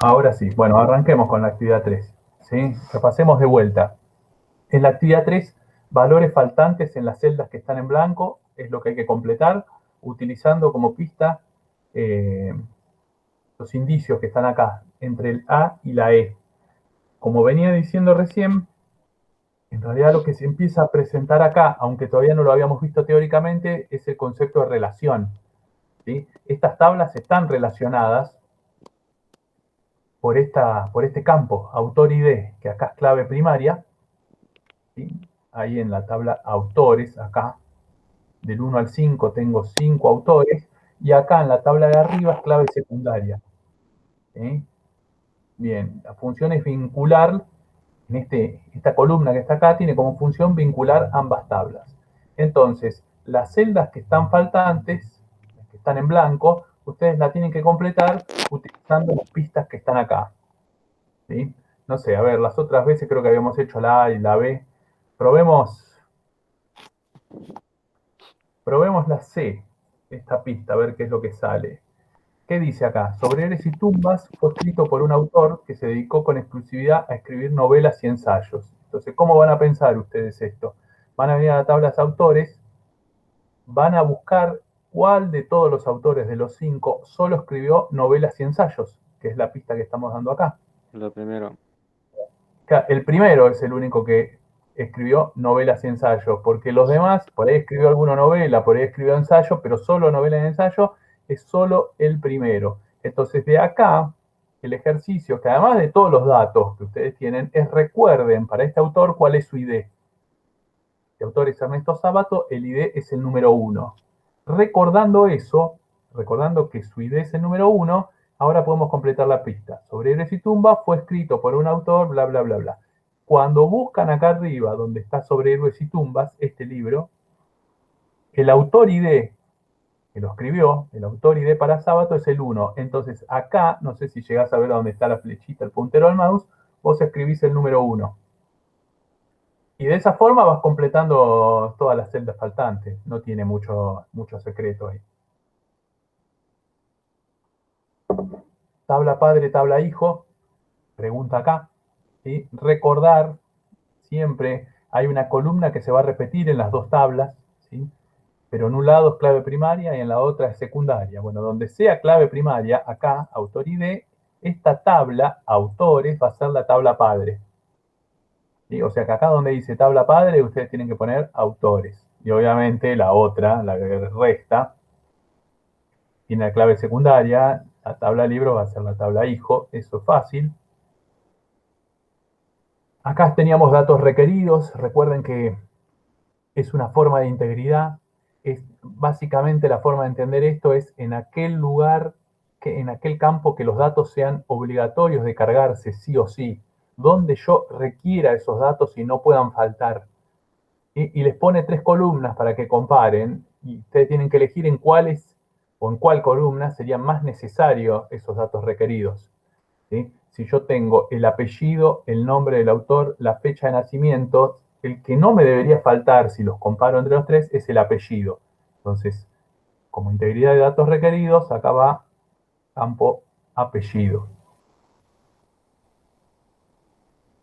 Ahora sí, bueno, arranquemos con la actividad 3. ¿Sí? Repasemos de vuelta. En la actividad 3, valores faltantes en las celdas que están en blanco es lo que hay que completar, utilizando como pista eh, los indicios que están acá, entre el A y la E. Como venía diciendo recién, en realidad lo que se empieza a presentar acá, aunque todavía no lo habíamos visto teóricamente, es el concepto de relación. ¿Sí? Estas tablas están relacionadas por este campo, autor-ID, que acá es clave primaria. ¿Sí? Ahí en la tabla autores, acá, del 1 al 5 tengo 5 autores, y acá en la tabla de arriba es clave secundaria. ¿Sí? Bien, la función es vincular, esta columna que está acá tiene como función vincular ambas tablas. Entonces, las celdas que están faltantes, las que están en blanco, ustedes la tienen que completar utilizando las pistas que están acá. ¿Sí? No sé, a ver, las otras veces creo que habíamos hecho la A y la B. Probemos, probemos la C, esta pista, a ver qué es lo que sale. ¿Qué dice acá? Sobre Eres y tumbas fue escrito por un autor que se dedicó con exclusividad a escribir novelas y ensayos. Entonces, ¿cómo van a pensar ustedes esto? Van a venir a la tabla de autores, van a buscar cuál de todos los autores de los 5 solo escribió novelas y ensayos, que es la pista que estamos dando acá. Lo primero. El primero es el único que escribió novelas y ensayos, porque los Sí. demás, por ahí escribió alguna novela, por ahí escribió ensayo, pero solo novela y ensayo es solo el primero. Entonces, de acá, el ejercicio, que además de todos los datos que ustedes tienen, es recuerden para este autor cuál es su ID. El autor es Ernesto Sábato, el ID es el número 1. Recordando eso, recordando que su ID es el número 1, ahora podemos completar la pista. Sobre Héroes y Tumbas fue escrito por un autor, bla, bla, bla, bla. Cuando buscan acá arriba, donde está Sobre Héroes y Tumbas, este libro, el autor ID que lo escribió, el autor ID para Sábato es el 1. Entonces acá, no sé si llegás a ver dónde está la flechita, el puntero del mouse, vos escribís el número 1. Y de esa forma vas completando todas las celdas faltantes. No tiene mucho secreto ahí. Tabla padre, tabla hijo. Pregunta acá. ¿Sí? Recordar, siempre hay una columna que se va a repetir en las dos tablas. ¿Sí? Pero en un lado es clave primaria y en la otra es secundaria. Bueno, donde sea clave primaria, acá, autor ID, esta tabla, autores, va a ser la tabla padre. ¿Sí? O sea que acá donde dice tabla padre, ustedes tienen que poner autores. Y obviamente la otra, la que resta, tiene la clave secundaria, la tabla libro va a ser la tabla hijo, eso es fácil. Acá teníamos datos requeridos, recuerden que es una forma de integridad, es básicamente la forma de entender esto es en aquel lugar, en aquel campo que los datos sean obligatorios de cargarse sí o sí, donde yo requiera esos datos y no puedan faltar. Y les pone tres columnas para que comparen y ustedes tienen que elegir en cuáles o en cuál columna serían más necesarios esos datos requeridos. ¿Sí? Si yo tengo el apellido, el nombre del autor, la fecha de nacimiento, el que no me debería faltar si los comparo entre los tres es el apellido. Entonces, como integridad de datos requeridos, acá va campo apellido.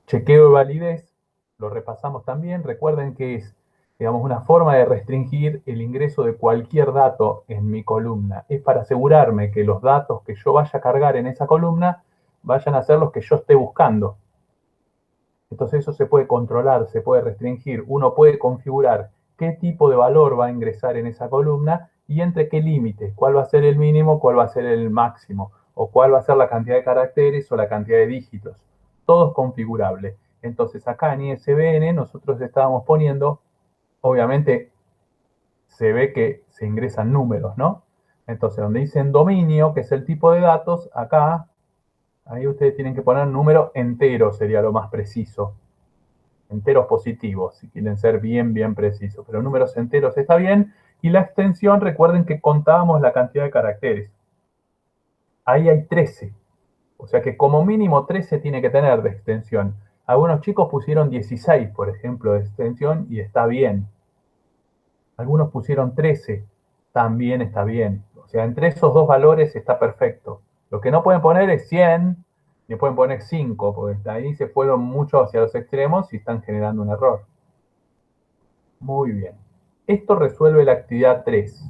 Chequeo de validez, lo repasamos también. Recuerden que es, digamos, una forma de restringir el ingreso de cualquier dato en mi columna. Es para asegurarme que los datos que yo vaya a cargar en esa columna vayan a ser los que yo esté buscando. Entonces eso se puede controlar, se puede restringir. Uno puede configurar qué tipo de valor va a ingresar en esa columna y entre qué límite, cuál va a ser el mínimo, cuál va a ser el máximo, o cuál va a ser la cantidad de caracteres o la cantidad de dígitos. Todo es configurable. Entonces acá en ISBN nosotros estábamos poniendo, obviamente se ve que se ingresan números, ¿no? Entonces donde dicen dominio, que es el tipo de datos, acá, ahí ustedes tienen que poner número entero, sería lo más preciso. Enteros positivos, si quieren ser bien precisos, pero números enteros está bien. Y la extensión, recuerden que contábamos la cantidad de caracteres. Ahí hay 13, o sea que como mínimo 13 tiene que tener de extensión. Algunos chicos pusieron 16, por ejemplo, de extensión y está bien. Algunos pusieron 13, también está bien. O sea, entre esos dos valores está perfecto. Lo que no pueden poner es 100, Le pueden poner 5, porque ahí se fueron mucho hacia los extremos y están generando un error. Muy bien. Esto resuelve la actividad 3.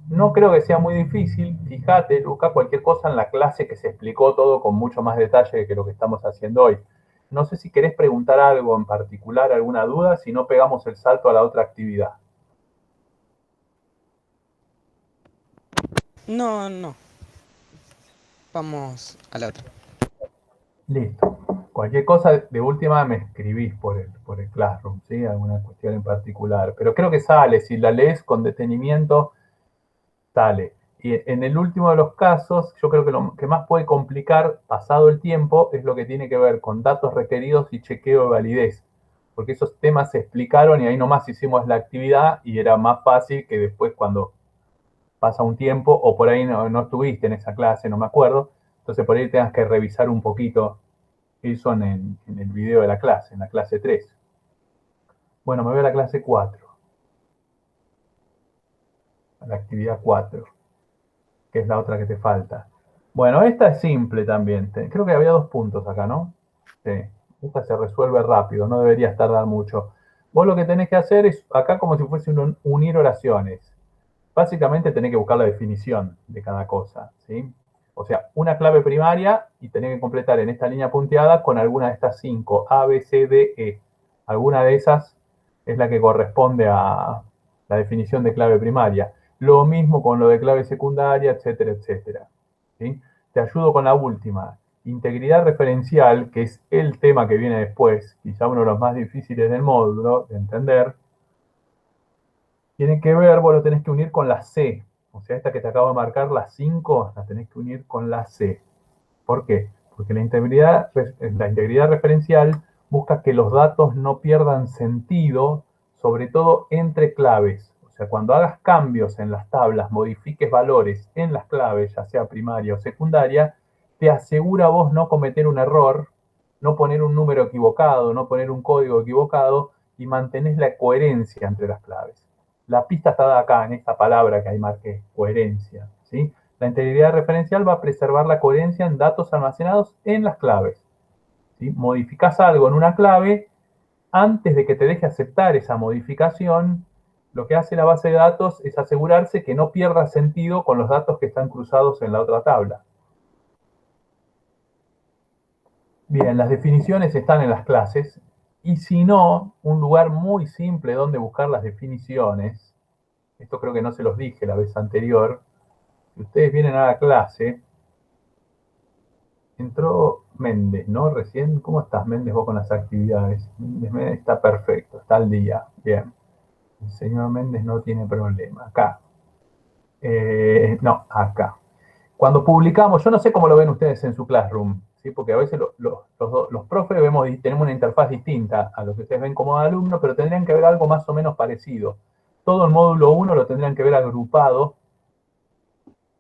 No creo que sea muy difícil. Fíjate, Luca, cualquier cosa en la clase que se explicó todo con mucho más detalle que lo que estamos haciendo hoy. No sé si querés preguntar algo en particular, alguna duda, si no pegamos el salto a la otra actividad. No, no. Vamos a la otra. Listo. Cualquier cosa de última me escribís por el Classroom, ¿sí? Alguna cuestión en particular. Pero creo que sale, si la lees con detenimiento, sale. Y en el último de los casos, yo creo que lo que más puede complicar, pasado el tiempo, es lo que tiene que ver con datos requeridos y chequeo de validez. Porque esos temas se explicaron y ahí nomás hicimos la actividad y era más fácil que después cuando pasa un tiempo o por ahí no estuviste en esa clase, no me acuerdo. Entonces por ahí tengas que revisar un poquito eso en el video de la clase, en la clase 3. Bueno, me voy a la clase 4, a la actividad 4, que es la otra que te falta. Bueno, esta es simple también. Creo que había 2 puntos acá, ¿no? Sí. Esta se resuelve rápido, no deberías tardar mucho. Vos lo que tenés que hacer es, acá como si fuese unir oraciones. Básicamente tenés que buscar la definición de cada cosa, ¿sí? O sea, una clave primaria y tenés que completar en esta línea punteada con alguna de estas 5, A, B, C, D, E. Alguna de esas es la que corresponde a la definición de clave primaria. Lo mismo con lo de clave secundaria, etcétera, etcétera. ¿Sí? Te ayudo con la última. Integridad referencial, que es el tema que viene después, quizá uno de los más difíciles del módulo de entender, tiene que ver, vos lo tenés que unir con la C. O sea, esta que te acabo de marcar, la 5, la tenés que unir con la C. ¿Por qué? Porque la integridad referencial busca que los datos no pierdan sentido, sobre todo entre claves. O sea, cuando hagas cambios en las tablas, modifiques valores en las claves, ya sea primaria o secundaria, te asegura a vos no cometer un error, no poner un número equivocado, no poner un código equivocado y mantenés la coherencia entre las claves. La pista está dada acá, en esta palabra que ahí marqué, coherencia. ¿Sí? La integridad referencial va a preservar la coherencia en datos almacenados en las claves. ¿Sí? Modificas algo en una clave, antes de que te deje aceptar esa modificación, lo que hace la base de datos es asegurarse que no pierda sentido con los datos que están cruzados en la otra tabla. Bien, las definiciones están en las clases, y si no, un lugar muy simple donde buscar las definiciones, esto creo que no se los dije la vez anterior, si ustedes vienen a la clase, entró Méndez, ¿no? Recién, ¿cómo estás, Méndez, vos con las actividades? Méndez está perfecto, está al día, bien. El señor Méndez no tiene problema. Acá. No, acá. Cuando publicamos, yo no sé cómo lo ven ustedes en su Classroom, ¿sí? Porque a veces los profes tenemos una interfaz distinta a lo que ustedes ven como alumno, pero tendrían que ver algo más o menos parecido. Todo el módulo 1 lo tendrían que ver agrupado,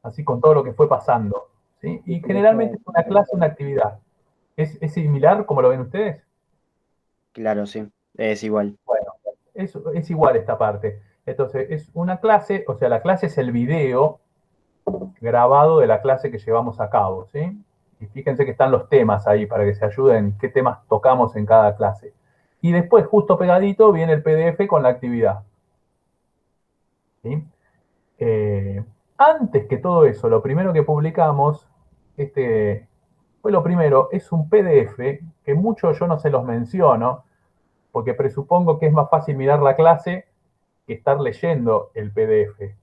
así con todo lo que fue pasando. ¿Sí? Y generalmente es una clase, una actividad. ¿Es similar como lo ven ustedes? Claro, sí, es igual. Bueno, es igual esta parte. Entonces, es una clase, o sea, la clase es el video grabado de la clase que llevamos a cabo, ¿sí? Y fíjense que están los temas ahí para que se ayuden, qué temas tocamos en cada clase. Y después, justo pegadito, viene el PDF con la actividad. ¿Sí? Antes que todo eso, lo primero que publicamos, fue lo primero, es un PDF que muchos yo no se los menciono, porque presupongo que es más fácil mirar la clase que estar leyendo el PDF.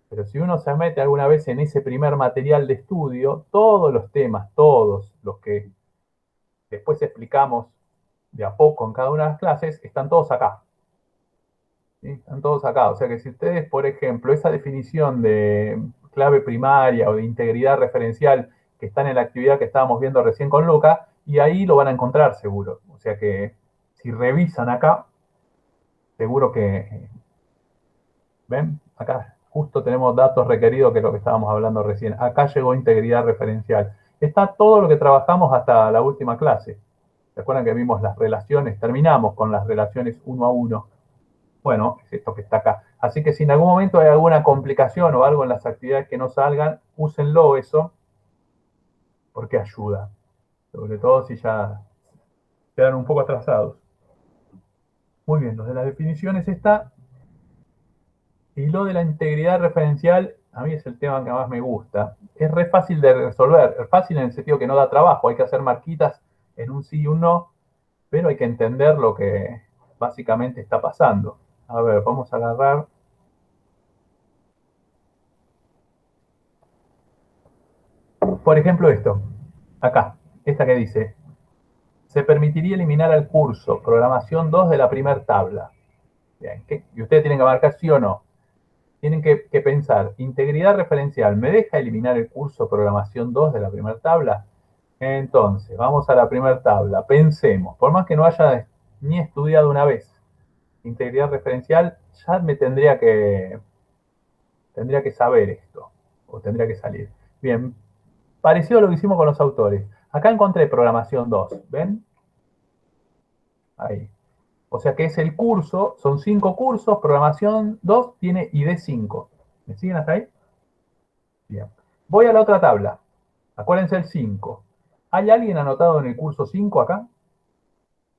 Pero si uno se mete alguna vez en ese primer material de estudio, todos los temas, todos los que después explicamos de a poco en cada una de las clases, están todos acá. ¿Sí? Están todos acá. O sea que si ustedes, por ejemplo, esa definición de clave primaria o de integridad referencial que están en la actividad que estábamos viendo recién con Luca, y ahí lo van a encontrar seguro. O sea que si revisan acá, seguro que, ¿ven? Acá justo tenemos datos requeridos, que es lo que estábamos hablando recién. Acá llegó integridad referencial. Está todo lo que trabajamos hasta la última clase. ¿Se acuerdan que vimos las relaciones? Terminamos con las relaciones uno a uno. Bueno, es esto que está acá. Así que si en algún momento hay alguna complicación o algo en las actividades que no salgan, úsenlo eso, porque ayuda. sobre todo si ya quedan un poco atrasados. Muy bien, lo de las definiciones está. Y lo de la integridad referencial, a mí es el tema que más me gusta. Es re fácil de resolver, es fácil en el sentido que no da trabajo, hay que hacer marquitas en un sí y un no, pero hay que entender lo que básicamente está pasando. A ver, vamos a agarrar. Por ejemplo, esto, acá, esta que dice, se permitiría eliminar al curso programación 2 de la primera tabla. Bien, y ustedes tienen que marcar sí o no. Tienen que pensar, integridad referencial, ¿me deja eliminar el curso programación 2 de la primera tabla? Entonces, vamos a la primera tabla. Pensemos, por más que no haya ni estudiado una vez integridad referencial, ya me tendría que saber esto, o tendría que salir. Bien, parecido a lo que hicimos con los autores. Acá encontré programación 2, ¿ven? Ahí. O sea que es el curso, son 5 cursos, programación 2 tiene ID 5. ¿Me siguen hasta ahí? Bien. Voy a la otra tabla. Acuérdense el 5. ¿Hay alguien anotado en el curso 5 acá?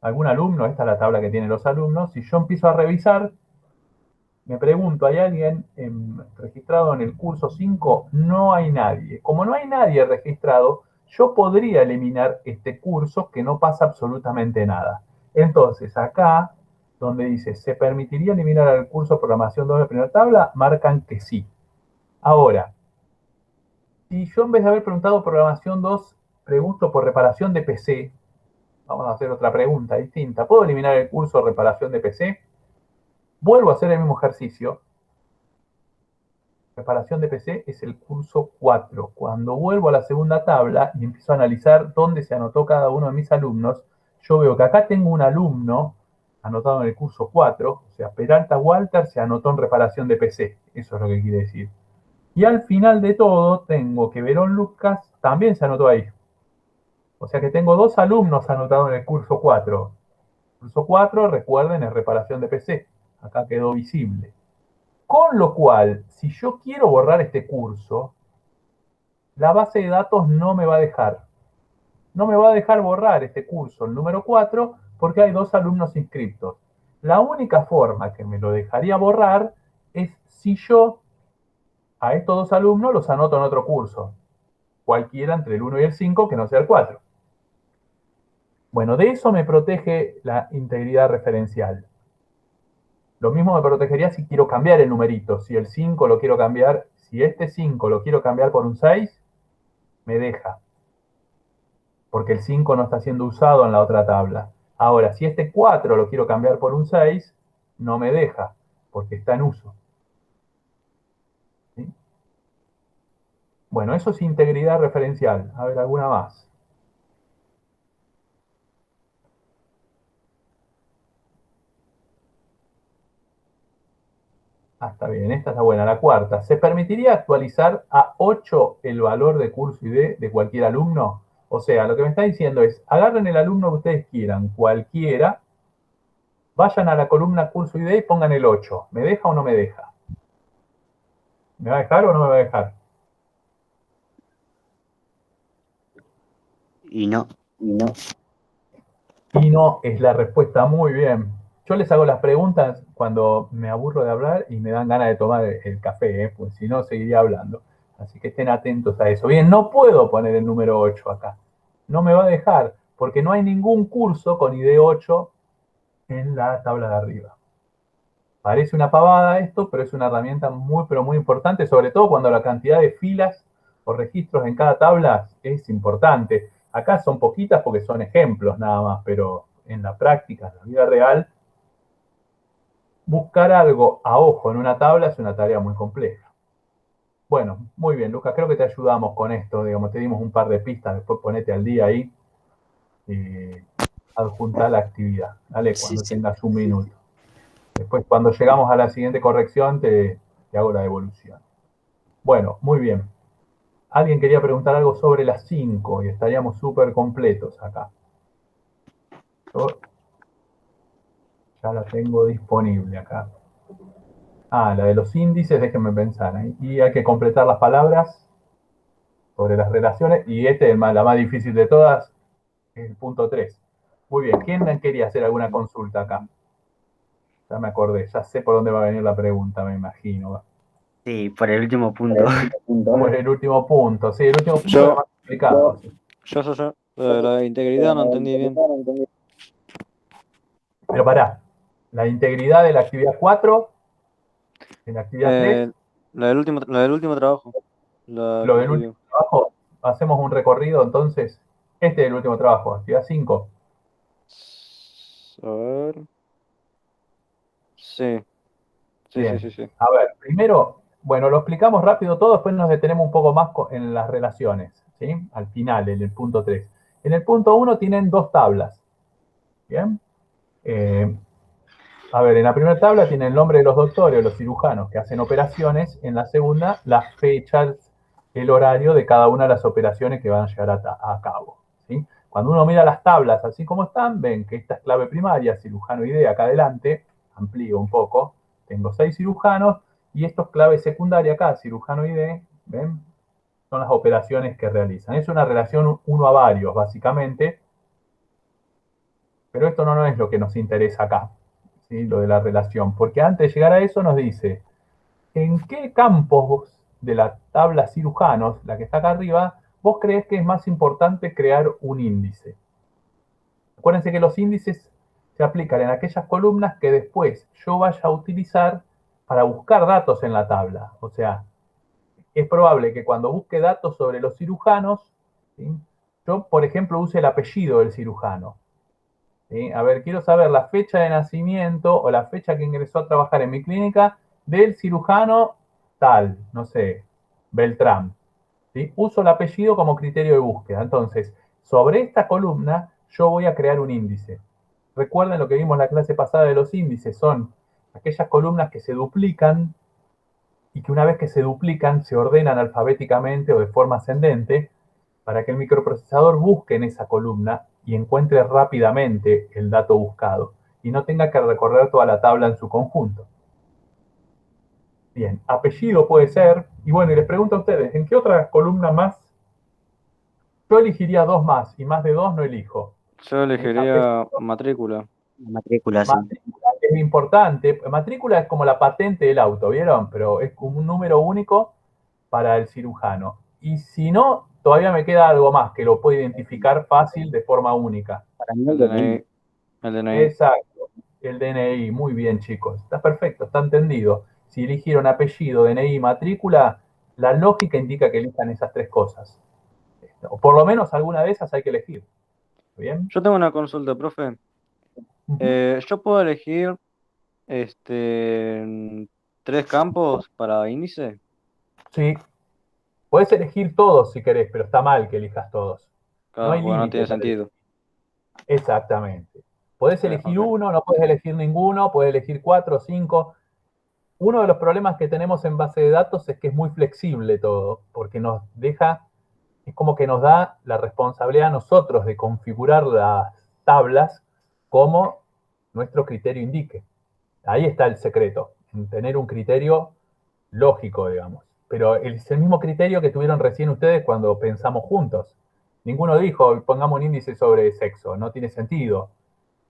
¿Algún alumno? Esta es la tabla que tienen los alumnos. Si yo empiezo a revisar, me pregunto, ¿hay alguien registrado en el curso 5? No hay nadie. Como no hay nadie registrado, yo podría eliminar este curso que no pasa absolutamente nada. Entonces, acá, donde dice, ¿se permitiría eliminar el curso programación 2 de primera tabla? Marcan que sí. Ahora, si yo en vez de haber preguntado programación 2, pregunto por reparación de PC, vamos a hacer otra pregunta distinta. ¿Puedo eliminar el curso de reparación de PC? Vuelvo a hacer el mismo ejercicio. Reparación de PC es el curso 4. Cuando vuelvo a la segunda tabla y empiezo a analizar dónde se anotó cada uno de mis alumnos, yo veo que acá tengo un alumno anotado en el curso 4, o sea, Peralta Walter se anotó en reparación de PC. Eso es lo que quiere decir. Y al final de todo, tengo que Verón Lucas también se anotó ahí. O sea que tengo 2 alumnos anotados en el curso 4. Curso 4, recuerden, es reparación de PC. Acá quedó visible. Con lo cual, si yo quiero borrar este curso, la base de datos no me va a dejar. No me va a dejar borrar este curso, el número 4, porque hay 2 alumnos inscriptos. La única forma que me lo dejaría borrar es si yo a estos 2 alumnos los anoto en otro curso. Cualquiera entre el 1 y el 5 que no sea el 4. Bueno, de eso me protege la integridad referencial. Lo mismo me protegería si quiero cambiar el numerito. Si el 5 lo quiero cambiar, si este 5 lo quiero cambiar por un 6, me deja. Porque el 5 no está siendo usado en la otra tabla. Ahora, si este 4 lo quiero cambiar por un 6, no me deja, porque está en uso. ¿Sí? Bueno, eso es integridad referencial. A ver, alguna más. Ah, está bien, esta está buena. La cuarta. ¿Se permitiría actualizar a 8 el valor de curso ID de cualquier alumno? O sea, lo que me está diciendo es, agarren el alumno que ustedes quieran, cualquiera, vayan a la columna curso ID y pongan el 8. ¿Me deja o no me deja? ¿Me va a dejar o no me va a dejar? Y no. No. Y no es la respuesta. Muy bien. Yo les hago las preguntas cuando me aburro de hablar y me dan ganas de tomar el café, pues si no seguiría hablando. Así que estén atentos a eso. Bien, no puedo poner el número 8 acá. No me va a dejar, porque no hay ningún curso con ID 8 en la tabla de arriba. Parece una pavada esto, pero es una herramienta muy, pero muy importante, sobre todo cuando la cantidad de filas o registros en cada tabla es importante. Acá son poquitas porque son ejemplos nada más, pero en la práctica, en la vida real, buscar algo a ojo en una tabla es una tarea muy compleja. Bueno, muy bien, Lucas, creo que te ayudamos con esto, digamos, te dimos un par de pistas, después ponete al día ahí y adjuntar la actividad, ¿vale? Sí, Cuando sí. tengas un minuto. Después, cuando llegamos a la siguiente corrección, te hago la devolución. Bueno, muy bien. Alguien quería preguntar algo sobre las 5 y estaríamos súper completos acá. Yo ya la tengo disponible acá. Ah, la de los índices, déjenme pensar. Y hay que completar las palabras sobre las relaciones. Y esta es la más difícil de todas. el punto 3. Muy bien, ¿quién quería hacer alguna consulta acá? Ya me acordé, ya sé por dónde va a venir la pregunta, me imagino. Sí, por el último punto. Por el último punto, sí, el último punto es Yo, más complicado. Sí. yo. La integridad no entendí bien. Pero pará, la integridad de la actividad 4, de la actividad 3, La del último trabajo. La lo que del último pidió. trabajo, hacemos un recorrido entonces. Este es el último trabajo, actividad 5. A ver. Sí, Bien. sí. A ver, primero, bueno, lo explicamos rápido todo, después nos detenemos un poco más en las relaciones, ¿sí? Al final, en el punto 3. En el punto 1 tienen dos tablas, ¿bien? Eh, a ver, en la primera tabla tiene el nombre de los doctores, los cirujanos que hacen operaciones. En la segunda, las fechas, el horario de cada una de las operaciones que van a llevar a cabo, ¿sí? Cuando uno mira las tablas así como están, ven que esta es clave primaria, cirujano ID, acá adelante, amplío un poco, tengo 6 cirujanos, y esto es clave secundaria acá, cirujano ID, ¿ven? Son las operaciones que realizan. Es una relación uno a varios, básicamente, pero esto no es lo que nos interesa acá, ¿sí? Lo de la relación, porque antes de llegar a eso nos dice, ¿en qué campos de la tabla cirujanos, la que está acá arriba, vos crees que es más importante crear un índice? Acuérdense que los índices se aplican en aquellas columnas que después yo vaya a utilizar para buscar datos en la tabla. O sea, es probable que cuando busque datos sobre los cirujanos, ¿sí? Yo, por ejemplo, use el apellido del cirujano. ¿Sí? A ver, quiero saber la fecha de nacimiento o la fecha que ingresó a trabajar en mi clínica del cirujano tal, no sé, Beltrán. ¿Sí? Uso el apellido como criterio de búsqueda. Entonces, sobre esta columna yo voy a crear un índice. Recuerden lo que vimos en la clase pasada de los índices, son aquellas columnas que se duplican y que una vez que se duplican se ordenan alfabéticamente o de forma ascendente para que el microprocesador busque en esa columna y encuentre rápidamente el dato buscado y no tenga que recorrer toda la tabla en su conjunto. Bien, apellido puede ser, y bueno, y les pregunto a ustedes, ¿en qué otra columna más? Yo elegiría dos más, y más de dos no elijo. Yo elegiría Apellido, matrícula. Matrícula, sí. matrícula es importante. Matrícula es como la patente del auto, ¿vieron? Pero es como un número único para el cirujano. Y si no, todavía me queda algo más que lo puedo identificar fácil de forma única. Para mí el El DNI. DNI. El DNI. Exacto, el DNI, muy bien chicos, está perfecto, está entendido. Si eligieron apellido, DNI y matrícula, la lógica indica que elijan esas tres cosas. O por lo menos alguna de esas hay que elegir. ¿Bien? Yo tengo una consulta, profe. Ujú. Yo puedo elegir este 3 campos para índice. Sí, puedes elegir todos si querés, pero está mal que elijas todos. No Claro, hay porque no tiene límites al elegir. sentido. Exactamente. Podés elegir Ok. uno, no podés elegir ninguno, podés elegir cuatro o cinco. Uno de los problemas que tenemos en base de datos es que es muy flexible todo, porque nos deja, es como que nos da la responsabilidad a nosotros de configurar las tablas como nuestro criterio indique. Ahí está el secreto, en tener un criterio lógico, digamos. Pero es el mismo criterio que tuvieron recién ustedes cuando pensamos juntos. Ninguno dijo, pongamos un índice sobre sexo, no tiene sentido.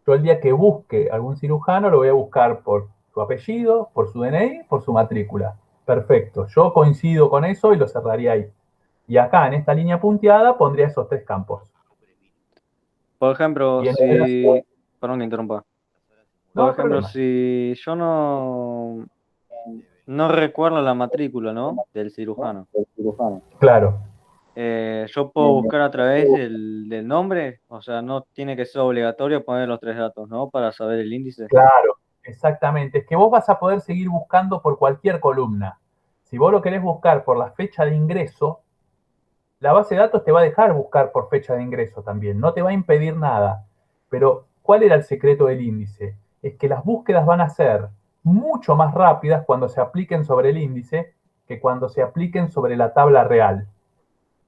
Yo el día que busque algún cirujano lo voy a buscar por su apellido, por su DNI, por su matrícula. Perfecto, yo coincido con eso y lo cerraría ahí. Y acá en esta línea punteada pondría esos tres campos. Por ejemplo, Y en el... Perdón que interrumpa. Por No ejemplo, problema. si yo no recuerdo la matrícula, ¿no? Del cirujano. Claro, Yo puedo buscar a través del nombre, o sea, no tiene que ser obligatorio poner los 3 datos, ¿no? Para saber el índice. claro, exactamente. Es que vos vas a poder seguir buscando por cualquier columna. Si vos lo querés buscar por la fecha de ingreso, la base de datos te va a dejar buscar por fecha de ingreso también, no te va a impedir nada. Pero, ¿cuál era el secreto del índice? Es que las búsquedas van a ser mucho más rápidas cuando se apliquen sobre el índice que cuando se apliquen sobre la tabla real.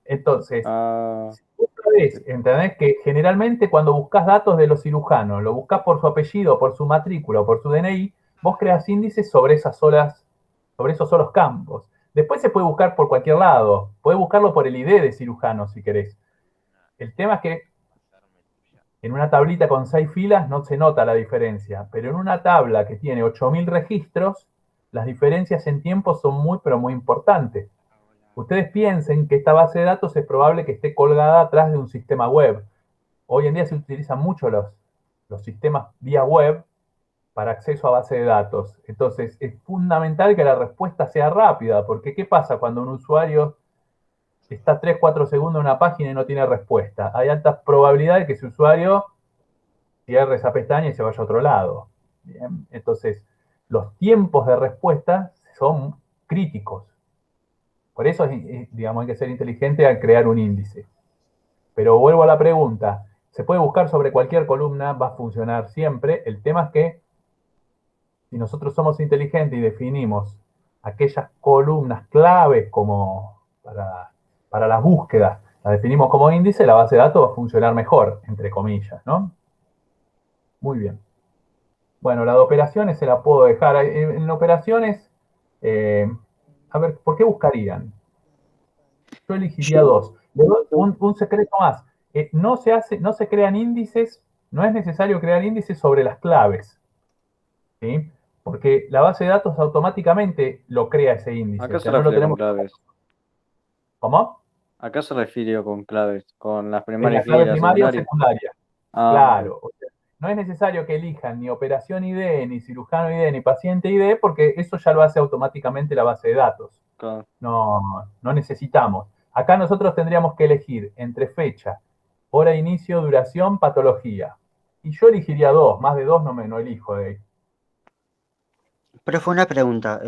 Entonces, Ah, si vos sabés, ¿entendés? Que generalmente cuando buscas datos de los cirujanos, lo buscas por su apellido, por su matrícula o por su DNI, vos creas índices sobre sobre esos solos campos. Después se puede buscar por cualquier lado. Puedes buscarlo por el ID de cirujano si querés. El tema es que En una tablita con 6 filas no se nota la diferencia, pero en una tabla que tiene 8.000 registros, las diferencias en tiempo son muy, pero muy importantes. Ustedes piensen que esta base de datos es probable que esté colgada atrás de un sistema web. Hoy en día se utilizan mucho los sistemas vía web para acceso a base de datos. Entonces, es fundamental que la respuesta sea rápida, porque ¿qué pasa cuando un usuario está 3, 4 segundos en una página y no tiene respuesta? Hay altas probabilidades de que ese usuario cierre esa pestaña y se vaya a otro lado. Bien, entonces, los tiempos de respuesta son críticos. Por eso, digamos, hay que ser inteligente al crear un índice. Pero vuelvo a la pregunta. Se puede buscar sobre cualquier columna, va a funcionar siempre. El tema es que si nosotros somos inteligentes y definimos aquellas columnas claves como para las búsquedas, las definimos como índice, la base de datos va a funcionar mejor, entre comillas, ¿no? Muy bien. Bueno, la de operaciones se la puedo dejar. En operaciones, eh, a ver, ¿por qué buscarían? Yo elegiría dos. Le doy un secreto más. No se crean índices, no es necesario crear índices sobre las claves, ¿sí? Porque la base de datos automáticamente lo crea ese índice. ¿A qué O se sea, no lo refiere con tenemos. claves? ¿Cómo? ¿A qué se refirió con claves? ¿Con las En la primarias clave filas, primaria o secundarias? secundaria. Ah, Claro. O sea, no es necesario que elijan ni operación ID, ni cirujano ID, ni paciente ID, porque eso ya lo hace automáticamente la base de datos. claro. No necesitamos. Acá nosotros tendríamos que elegir entre fecha, hora de inicio, duración, patología. Y yo elegiría dos, más de dos no elijo de ahí. Pero fue una pregunta.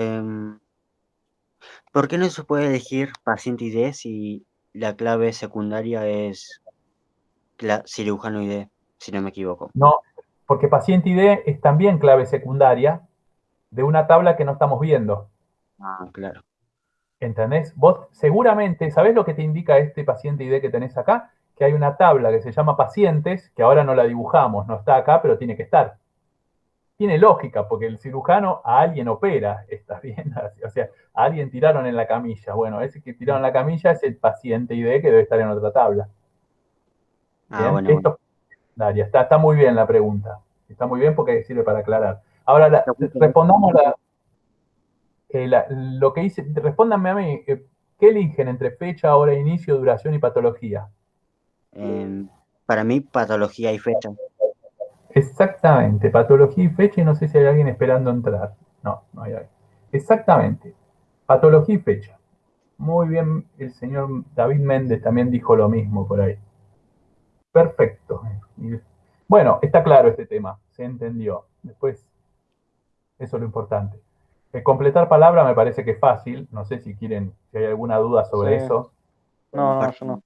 ¿Por qué no se puede elegir paciente ID si la clave secundaria es cirujano ID, si no me equivoco? No, porque paciente ID es también clave secundaria de una tabla que no estamos viendo. Ah, claro. ¿Entendés? Vos seguramente, ¿sabés lo que te indica este paciente ID que tenés acá? Que hay una tabla que se llama pacientes, que ahora no la dibujamos, no está acá, pero tiene que estar. Tiene lógica, porque el cirujano a alguien opera, ¿está bien? O sea, a alguien tiraron en la camilla. Bueno, ese que tiraron en la camilla es el paciente ID que debe estar en otra tabla. Ah, Bien, bueno, bueno. esto, Daria, está muy bien la pregunta. Está muy bien porque sirve para aclarar. Ahora, respondamos lo que dice, respóndanme a mí, ¿qué eligen entre fecha, hora de inicio, duración y patología? Para mí, patología y fecha. Exactamente, patología y fecha, y no sé si hay alguien esperando entrar. No, no hay alguien. Exactamente, patología y fecha. Muy bien, el señor David Méndez también dijo lo mismo por ahí. Perfecto. Bueno, está claro este tema, se entendió. Después, eso es lo importante. Completar palabra me parece que es fácil. No sé si quieren, si hay alguna duda Sí. sobre eso. No, yo no.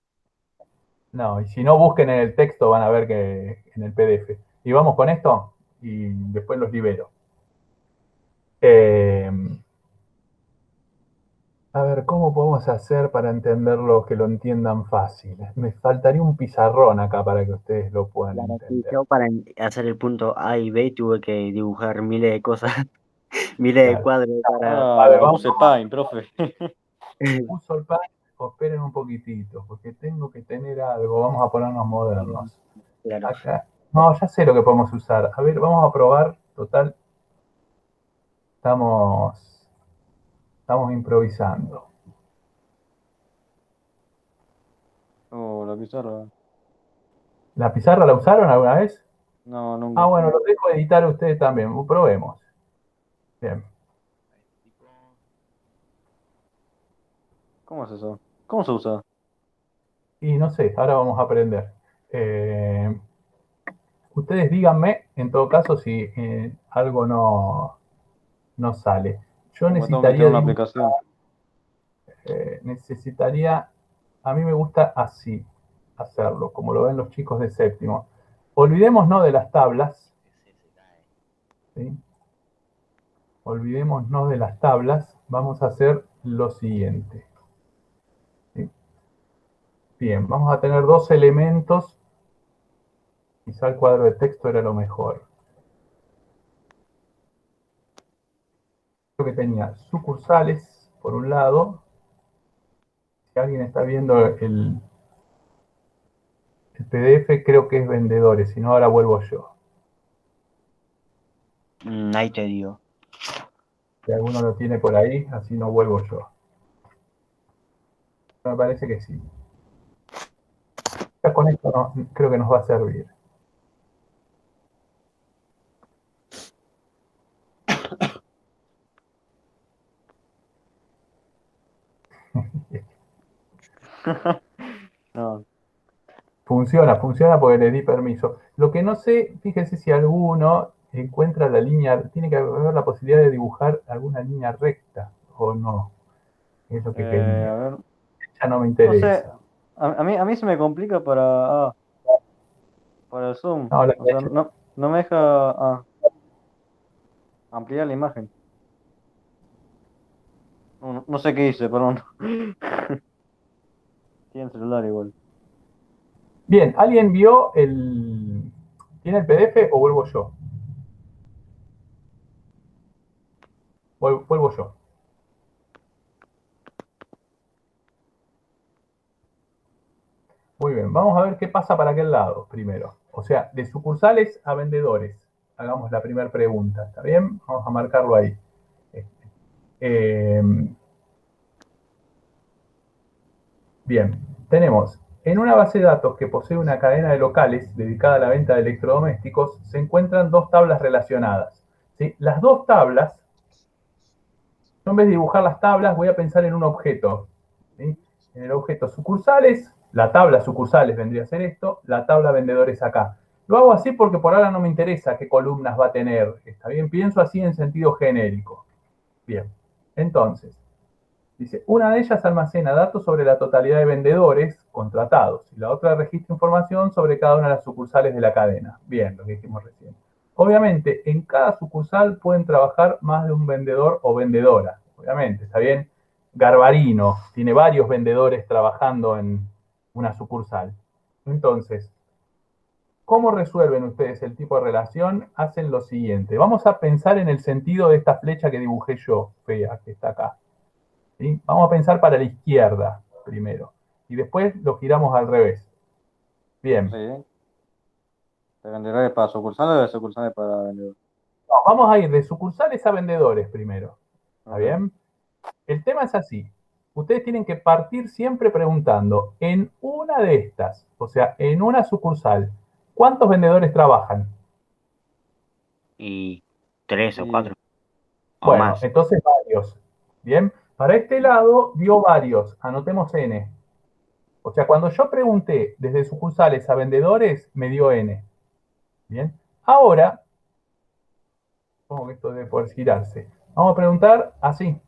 No, y si no, busquen en el texto, van a ver que en el PDF. Y vamos con esto y después los libero. Eh, a ver, ¿cómo podemos hacer para entenderlo, que lo entiendan fácil? Me faltaría un pizarrón acá para que ustedes lo puedan Claro, sí, entender. yo para hacer el punto A y B tuve que dibujar miles de cosas, miles de Claro. cuadros para... A ver, Ah, vamos, use Paint, profe. uso el pad, o esperen un poquitito, porque tengo que tener algo. Vamos a ponernos modernos. Claro. Acá. No, ya sé lo que podemos usar. A ver, vamos a probar. Total, estamos, estamos improvisando. Oh, la pizarra. ¿La pizarra la usaron alguna vez? No, Ah, nunca. bueno, lo dejo editar a ustedes también. Probemos. Bien. ¿Cómo es eso? ¿Cómo se usa? Y no sé, ahora vamos a aprender. Eh, Ustedes díganme, en todo caso, si algo no sale. Yo Como que tengo que meter necesitaría una dibujar, aplicación. necesitaría, a mí me gusta así hacerlo, como lo ven los chicos de séptimo. Olvidémonos de las tablas, ¿sí? Olvidémonos de las tablas, vamos a hacer lo siguiente, ¿sí? Bien, vamos a tener dos elementos, quizá el cuadro de texto era lo mejor. Creo que tenía sucursales, por un lado, si alguien está viendo el PDF creo que es vendedores, si no ahora vuelvo yo. Ahí te digo. Si alguno lo tiene por ahí, así no vuelvo yo. Me parece que sí. Ya con esto creo que nos va a servir. No, Funciona porque le di permiso. Lo que no sé, fíjese si alguno encuentra la línea, tiene que haber la posibilidad de dibujar alguna línea recta o no. Es lo que a quería. ver, Ya no me no sé, interesa. a mí se me complica para el Zoom. No, O sea, no me deja ampliar la imagen. No sé qué hice, perdón. Tiene el celular igual. bien, ¿alguien vio el... ¿Tiene el PDF o vuelvo yo? Vuelvo yo. Muy bien, vamos a ver qué pasa para aquel lado primero. O sea, de sucursales a vendedores. Hagamos la primera pregunta, ¿está bien? Vamos a marcarlo ahí. Eh, bien, tenemos en una base de datos que posee una cadena de locales dedicada a la venta de electrodomésticos, se encuentran dos tablas relacionadas. ¿Sí? Las dos tablas, yo en vez de dibujar las tablas, voy a pensar en un objeto. ¿Sí? En el objeto sucursales, la tabla sucursales vendría a ser esto, la tabla vendedores acá. Lo hago así porque por ahora no me interesa qué columnas va a tener. ¿Está bien? Pienso así en sentido genérico. Bien. Entonces, dice, una de ellas almacena datos sobre la totalidad de vendedores contratados y la otra registra información sobre cada una de las sucursales de la cadena. Bien, lo que dijimos recién. Obviamente, en cada sucursal pueden trabajar más de un vendedor o vendedora. Obviamente, está bien. Garbarino tiene varios vendedores trabajando en una sucursal. Entonces, ¿cómo resuelven ustedes el tipo de relación? Hacen lo siguiente. Vamos a pensar en el sentido de esta flecha que dibujé yo, fea, que está acá. ¿Sí? Vamos a pensar para la izquierda primero. Y después lo giramos al revés. Bien. Sí, de vendedores para sucursales o de sucursales para vendedores. No, vamos a ir de sucursales a vendedores primero. ¿Está Ok. bien? El tema es así. Ustedes tienen que partir siempre preguntando, en una de estas, o sea, en una sucursal, ¿cuántos vendedores trabajan? Y 3 o Y 4 o Bueno, más. entonces varios. Bien. Para este lado dio varios. Anotemos N. O sea, cuando yo pregunté desde sucursales a vendedores, me dio N. Bien. Ahora, supongo que esto debe poder girarse. Vamos a preguntar así.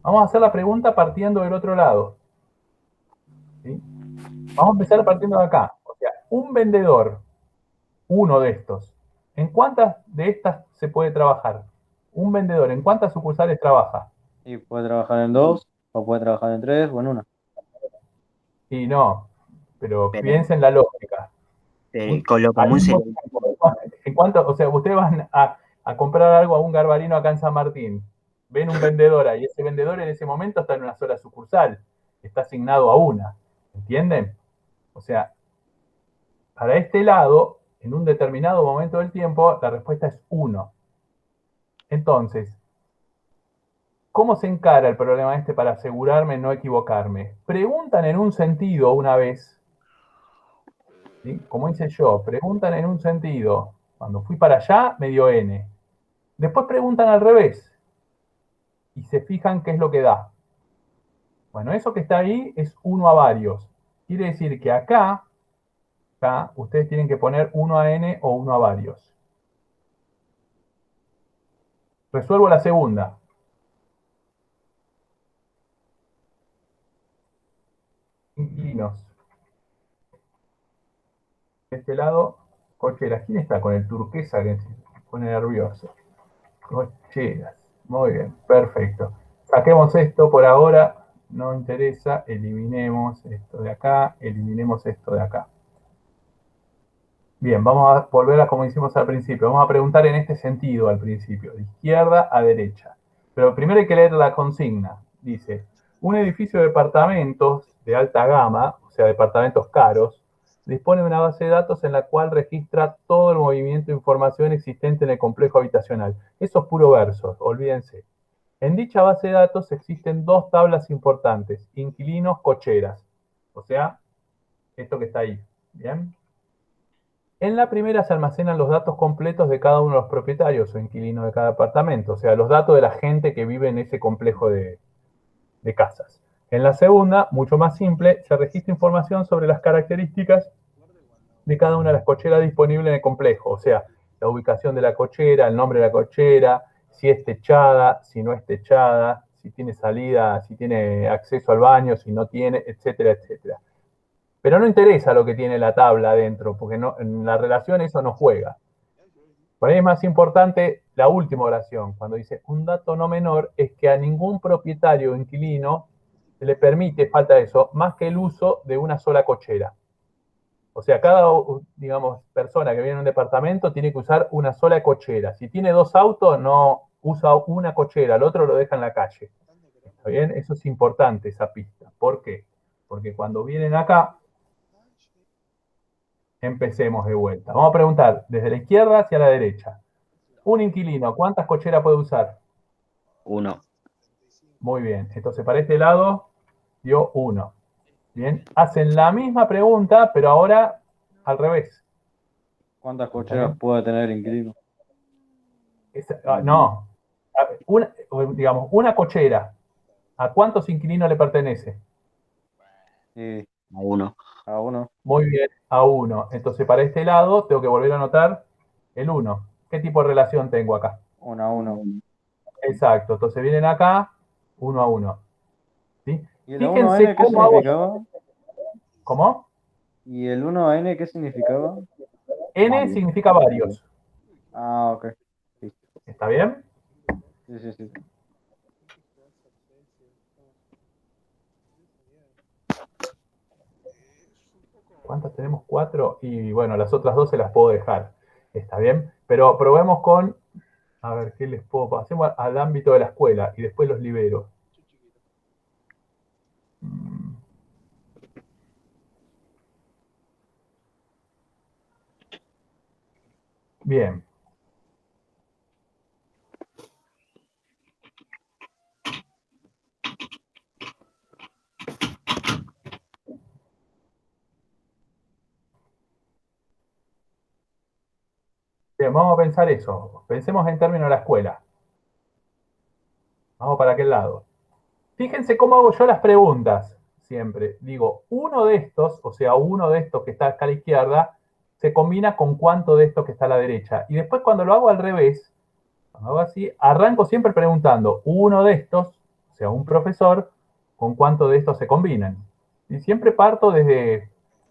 Vamos a hacer la pregunta partiendo del otro lado. ¿Sí? Vamos a empezar partiendo de acá. O sea, un vendedor, uno de estos, ¿en cuántas de estas se puede trabajar? Un vendedor, ¿en cuántas sucursales trabaja? puede trabajar en dos, o puede trabajar en tres, o en una. Y no, pero Pero piensen en la lógica. con lo Al común mismo sería tiempo, ¿en cuánto? O sea, ustedes van a comprar algo a un garbarino acá en San Martín, ven un vendedor ahí, ese vendedor en ese momento está en una sola sucursal, está asignado a una, ¿entienden? O sea, para este lado, en un determinado momento del tiempo, la respuesta es uno. Entonces, ¿cómo se encara el problema este para asegurarme no equivocarme? Preguntan en un sentido una vez, ¿sí? Como hice yo, preguntan en un sentido. Cuando fui para allá, me dio N. Después preguntan al revés y se fijan qué es lo que da. Bueno, eso que está ahí es uno a varios. Quiere decir que acá ustedes tienen que poner uno a N o uno a varios. Resuelvo la segunda. Inquilinos. De este lado, cocheras. ¿Quién está con el turquesa que se pone nervioso? Cocheras. Muy bien, perfecto. Saquemos esto por ahora, no interesa. Eliminemos esto de acá, eliminemos esto de acá. Bien, vamos a volver a como hicimos al principio. Vamos a preguntar en este sentido al principio, de izquierda a derecha. Pero primero hay que leer la consigna. Dice, un edificio de departamentos de alta gama, o sea, departamentos caros, dispone de una base de datos en la cual registra todo el movimiento de información existente en el complejo habitacional. Eso es puro verso, olvídense. En dicha base de datos existen dos tablas importantes, inquilinos, cocheras. O sea, esto que está ahí. ¿Bien? En la primera se almacenan los datos completos de cada uno de los propietarios o inquilinos de cada apartamento, o sea, los datos de la gente que vive en ese complejo de casas. En la segunda, mucho más simple, se registra información sobre las características de cada una de las cocheras disponibles en el complejo, o sea, la ubicación de la cochera, el nombre de la cochera, si es techada, si no es techada, si tiene salida, si tiene acceso al baño, si no tiene, etcétera, etcétera. Pero no interesa lo que tiene la tabla adentro, porque no, en la relación eso no juega. Por ahí es más importante la última oración, cuando dice un dato no menor, es que a ningún propietario o inquilino se le permite, falta eso, más que el uso de una sola cochera. O sea, cada, digamos, persona que viene en un departamento tiene que usar una sola cochera. Si tiene dos autos, no usa una cochera, el otro lo deja en la calle. ¿Está bien? Eso es importante, esa pista. ¿Por qué? Porque cuando vienen acá, empecemos de vuelta. Vamos a preguntar desde la izquierda hacia la derecha. Un inquilino, ¿cuántas cocheras puede usar? 1. Muy bien. Entonces, para este lado, dio 1. Bien. Hacen la misma pregunta, pero ahora al revés. ¿Cuántas cocheras puede tener el inquilino? No. Digamos, una cochera. ¿A cuántos inquilinos le pertenece? Sí, A 1. a uno. Muy bien, a 1. Entonces, para este lado, tengo que volver a anotar el 1. ¿Qué tipo de relación tengo acá? 1 a 1. Exacto. Entonces, vienen acá, 1 a 1. ¿Sí? ¿Y el Fíjense 1N qué cómo hago. significaba? ¿Cómo? ¿Y el 1N qué significaba? N significa varios. Ah, ok. Sí, ¿Está bien? sí, sí, sí. ¿Cuántas tenemos? 4. Y bueno, las otras 2 se las puedo dejar. ¿Está bien? Pero probemos con, a ver, ¿qué les puedo? Pasemos al ámbito de la escuela y después los libero. Bien. Bien, vamos a pensar eso. Pensemos en términos de la escuela. Vamos para aquel lado. Fíjense cómo hago yo las preguntas siempre. Digo, uno de estos, o sea, uno de estos que está acá a la izquierda, se combina con cuánto de estos que está a la derecha. Y después cuando lo hago al revés, cuando hago así, arranco siempre preguntando, uno de estos, o sea, un profesor, con cuánto de estos se combinan. Y siempre parto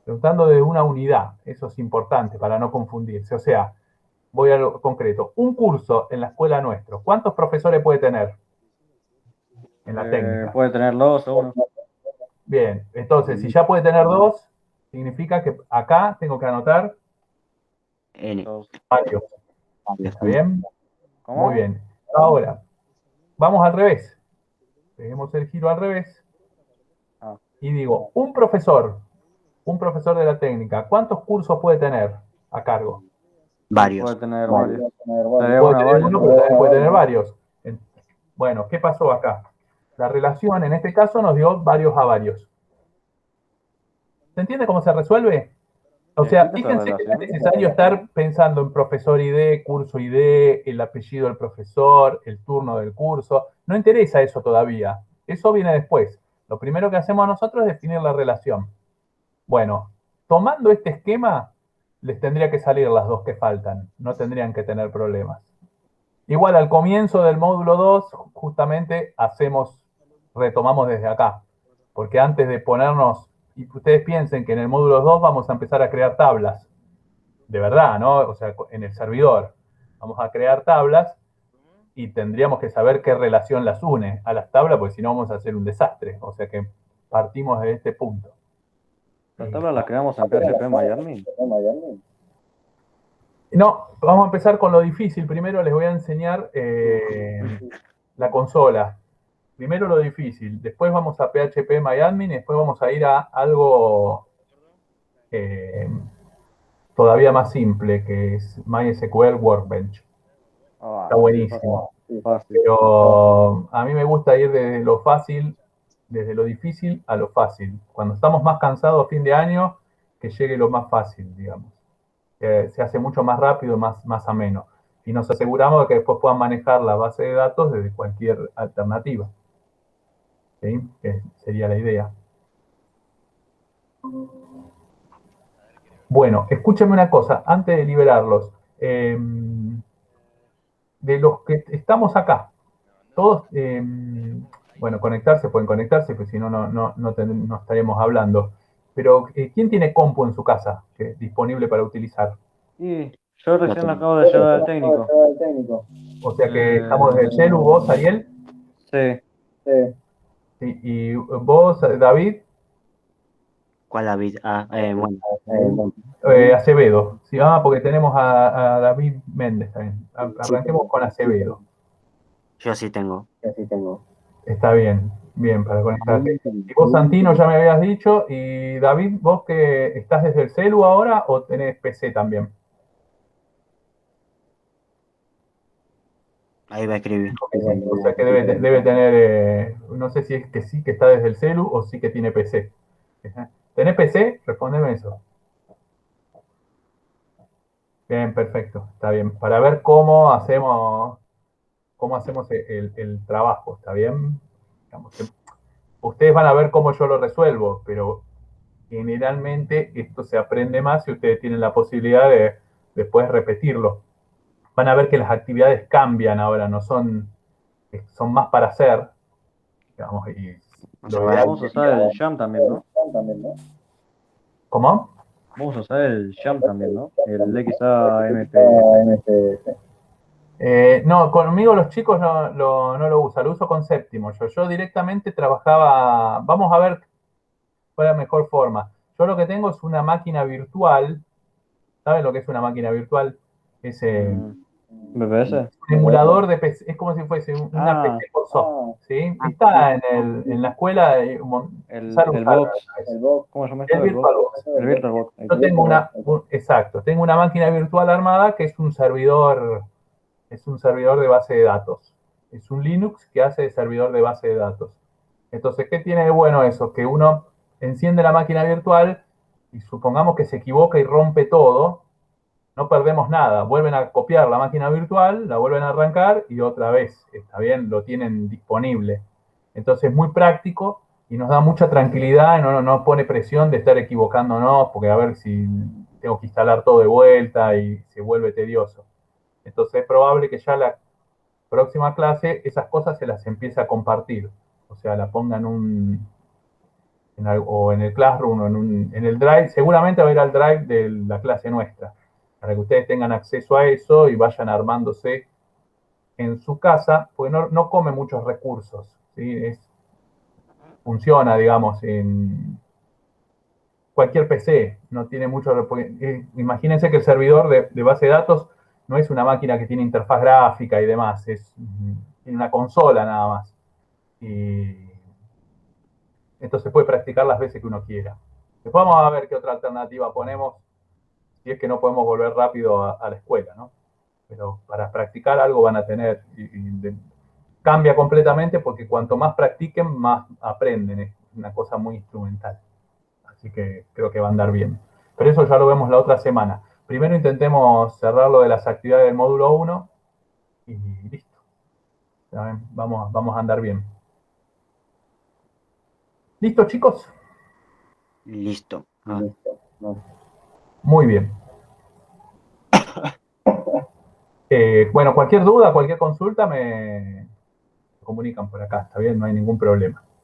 preguntando de una unidad. Eso es importante para no confundirse. O sea, voy a lo concreto. Un curso en la escuela nuestro, ¿cuántos profesores puede tener en la técnica? Puede tener 2 o 1. Bien, entonces, si ya puede tener 2, significa que acá tengo que anotar N. varios. ¿Está bien? ¿Cómo? Muy bien. Ahora, vamos al revés. Dejemos el giro al revés. Ah. Y digo, un profesor de la técnica, ¿cuántos cursos puede tener a cargo? Varios. Puede tener varios. Sería Puede una tener varios, uno, ¿no? pero también puede tener varios. Bueno, ¿qué pasó acá? La relación en este caso nos dio varios a varios. ¿Se entiende cómo se resuelve? O sea, ¿Existe esa fíjense que no es relación? necesario estar pensando en profesor ID, curso ID, el apellido del profesor, el turno del curso. No interesa eso todavía. Eso viene después. Lo primero que hacemos nosotros es definir la relación. Bueno, tomando este esquema, les tendría que salir las dos que faltan. No tendrían que tener problemas. Igual al comienzo del módulo 2, justamente retomamos desde acá. Porque antes de ponernos, y ustedes piensen que en el módulo 2 vamos a empezar a crear tablas. De verdad, ¿no? O sea, en el servidor. Vamos a crear tablas y tendríamos que saber qué relación las une a las tablas, porque si no vamos a hacer un desastre. O sea que partimos de este punto. ¿Las tablas las creamos en PHP Miami? No, vamos a empezar con lo difícil. Primero les voy a enseñar la consola. Primero lo difícil, después vamos a PHP MyAdmin y después vamos a ir a algo todavía más simple, que es MySQL Workbench. Está buenísimo. Fácil. Pero a mí me gusta ir desde lo fácil, desde lo difícil a lo fácil. Cuando estamos más cansados a fin de año, que llegue lo más fácil, digamos. Se hace mucho más rápido, más ameno. Y nos aseguramos de que después puedan manejar la base de datos desde cualquier alternativa. ¿Sí? Que sería la idea. Bueno, escúchame una cosa, antes de liberarlos. De los que estamos acá, todos, bueno, pueden conectarse, pues si no, no estaríamos hablando. Pero, ¿quién tiene compu en su casa disponible para utilizar? Y yo recién lo acabo de llevar al técnico. O sea que estamos desde el celu, vos, Ariel, Sí. y vos, David, ¿Cuál David? Bueno, Acevedo. Sí, porque tenemos a David Méndez también. Arranquemos con Acevedo. yo sí tengo. Está bien, bien, para conectarte. Y vos, Santino, ya me habías dicho. Y David, ¿vos que estás desde el celu ahora o tenés PC también? Ahí va a escribir. O sea que debe tener, no sé si es que sí que está desde el celu o sí que tiene PC. ¿Tenés PC? Respóndeme eso. Bien, perfecto, está bien. Para ver cómo hacemos el trabajo, ¿está bien? Digamos que ustedes van a ver cómo yo lo resuelvo, pero generalmente esto se aprende más si ustedes tienen la posibilidad de después repetirlo. Van a ver que las actividades cambian ahora, no son más para hacer, digamos, y lo ideal Vamos a usar el Jam también, ¿no? ¿Cómo? Vamos a usar el Jam también, ¿no? El XAMPP. No, conmigo los chicos no lo usan, lo uso con Séptimo. Yo directamente trabajaba, vamos a ver cuál es la mejor forma. Yo lo que tengo es una máquina virtual. ¿Saben lo que es una máquina virtual? Es ¿BPS? un emulador de PC, es como si fuese una Ah, PC por software, ¿sí? Está en la escuela, sale el usar box. ¿Cómo se llama el esto? El box. VirtualBox. El VirtualBox. Ahí Yo está. tengo exacto, tengo una máquina virtual armada que es un servidor de base de datos. Es un Linux que hace de servidor de base de datos. Entonces, ¿qué tiene de bueno eso? Que uno enciende la máquina virtual y supongamos que se equivoca y rompe todo, no perdemos nada. Vuelven a copiar la máquina virtual, la vuelven a arrancar y otra vez, está bien, lo tienen disponible. Entonces es muy práctico y nos da mucha tranquilidad y no pone presión de estar equivocándonos, porque a ver si tengo que instalar todo de vuelta y se vuelve tedioso. Entonces es probable que ya la próxima clase esas cosas se las empiece a compartir. O sea, la pongan o en el Classroom o en el Drive. Seguramente va a ir al Drive de la clase nuestra, para que ustedes tengan acceso a eso y vayan armándose en su casa, porque no come muchos recursos. ¿Sí? Funciona, digamos, en cualquier PC, no tiene mucho. Imagínense que el servidor de base de datos no es una máquina que tiene interfaz gráfica y demás, tiene una consola nada más. Y entonces puede practicar las veces que uno quiera. Después vamos a ver qué otra alternativa ponemos, si es que no podemos volver rápido a la escuela, ¿no? Pero para practicar algo van a tener. Cambia completamente porque cuanto más practiquen, más aprenden. Es una cosa muy instrumental. Así que creo que va a andar bien. Pero eso ya lo vemos la otra semana. Primero intentemos cerrar lo de las actividades del módulo 1 y listo. Vamos a andar bien. ¿Listo, chicos? Listo. Muy bien. Bueno, cualquier duda, cualquier consulta me comunican por acá, está bien, no hay ningún problema.